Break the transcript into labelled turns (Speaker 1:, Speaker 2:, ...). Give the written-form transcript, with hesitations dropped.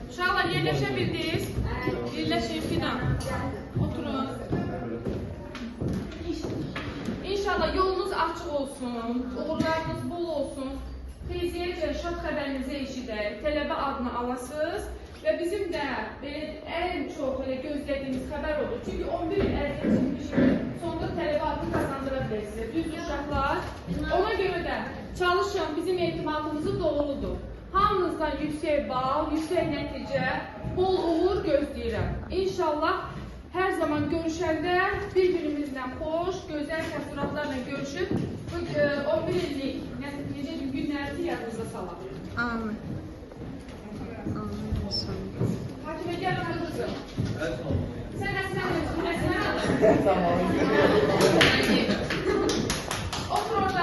Speaker 1: Uşaqlar yerləşə bildiniz. Yerləşin fidan. Oturun. İnşallah yolunuz açıq olsun, uğurlarınız bol olsun. Tezcə şad xəbərinizi eşidək, tələbə adını alasınız və bizim də ən çox gözlədiyimiz xəbər olur. Çünki 11 il ərzində çəkmişik, sonunda tələbə adını qazandıra bilirsiniz. Düzdür uşaqlar? Ona görə də çalışın, bizim etimadımızı doğruludur. Hamınızdan yüksək bal, yüksək nəticə, bol uğur gözləyirəm. İnşallah hər zaman görüşəndə bir-birimizlə xoş, gözəl təəssüratlarla görüşüb bu 11 illik günlərinizi yadınıza salaq.
Speaker 2: Amin.
Speaker 1: Hakimə gəl qızım. Sən əsnə Otur orada.